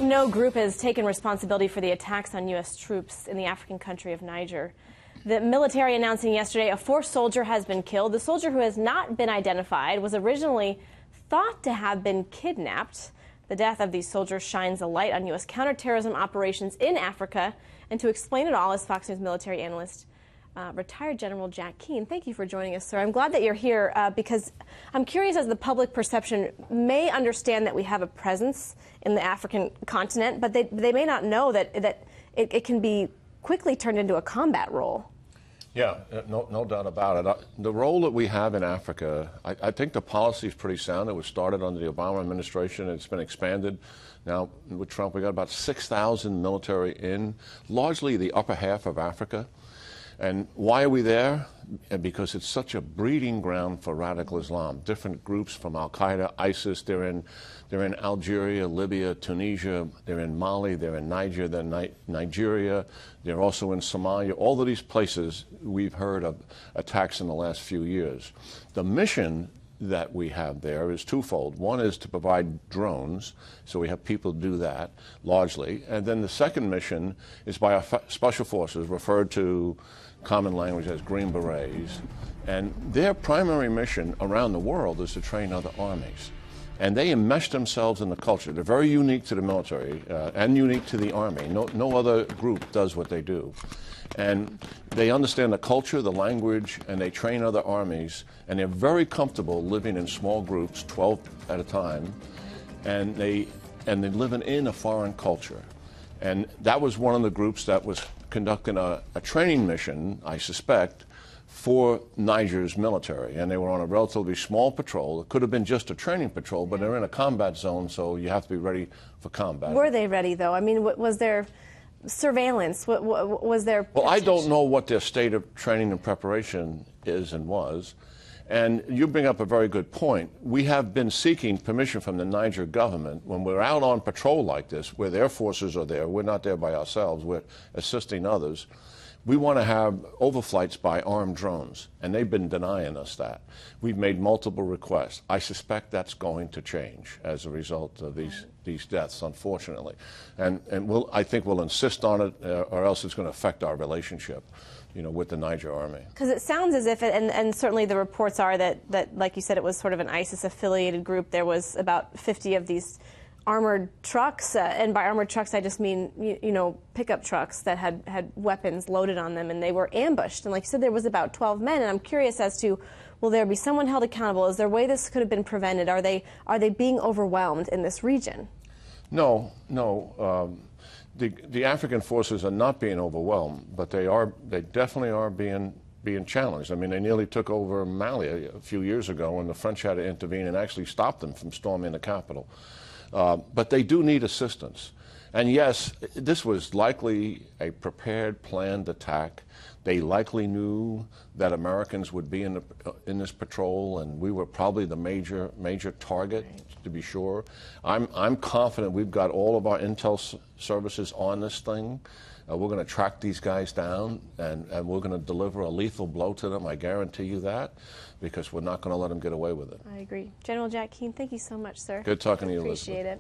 No group has taken responsibility for the attacks on U.S. troops in the African country of Niger. The military announcing yesterday a fourth soldier has been killed. The soldier, who has not been identified, was originally thought to have been kidnapped. The death of these soldiers shines a light on U.S. counterterrorism operations in Africa. And to explain it all is Fox News military analyst, retired General Jack Keane. Thank you for joining us, sir. I'm glad that you're here because I'm curious, as the public perception may understand that we have a presence in the African continent, but they may not know that it can be quickly turned into a combat role. Yeah, no doubt about it. The role that we have in Africa, I think the policy is pretty sound. It was started under the Obama administration, and it's been expanded. Now, with Trump, we got about 6,000 military in largely the upper half of Africa. And why are we there? Because it's such a breeding ground for radical Islam. Different groups from Al-Qaeda, ISIS, they're in Algeria, Libya, Tunisia, they're in Mali, they're in Niger, they're in Nigeria, they're also in Somalia. All of these places we've heard of attacks in the last few years. The mission that we have there is twofold. One is to provide drones, so we have people do that largely. And then the second mission is by our special forces, referred to common language as Green Berets. And their primary mission around the world is to train other armies. And they enmesh themselves in the culture. They're very unique to the military and unique to the Army. No other group does what they do. And they understand the culture, the language, and they train other armies. And they're very comfortable living in small groups, 12 at a time. And they're living in a foreign culture. And that was one of the groups that was conducting a training mission, I suspect, for Niger's military. And they were on a relatively small patrol. It could have been just a training patrol, but they're in a combat zone, so you have to be ready for combat. Were they ready, though? I mean, was there surveillance? Was there... Well, I don't know what their state of training and preparation is and was. And you bring up a very good point. We have been seeking permission from the Niger government when we're out on patrol like this, where their forces are there. We're not there by ourselves. We're assisting others. We want to have overflights by armed drones, and they've been denying us that. We've made multiple requests. I suspect that's going to change as a result of these deaths, unfortunately. And I think we'll insist on it, or else it's going to affect our relationship, with the Niger army. Because it sounds as if, and certainly the reports are that, like you said, it was sort of an ISIS-affiliated group. There was about 50 of these armored trucks, and by armored trucks I just mean pickup trucks that had weapons loaded on them, and they were ambushed. And like you said, there was about 12 men. And I'm curious as to, will there be someone held accountable? Is there a way this could have been prevented? Are they being overwhelmed in this region? No. The African forces are not being overwhelmed, but they definitely are being challenged. I mean, they nearly took over Mali a few years ago when the French had to intervene and actually stop them from storming the capital. But they do need assistance. And yes, this was likely a prepared, planned attack. They likely knew that Americans would be in this patrol, and we were probably the major target, to be sure. I'm confident we've got all of our intel services on this thing. We're going to track these guys down, and we're going to deliver a lethal blow to them. I guarantee you that, because we're not going to let them get away with it. I agree. General Jack Keane, thank you so much, sir. Good talking to you, Elizabeth. Appreciate it.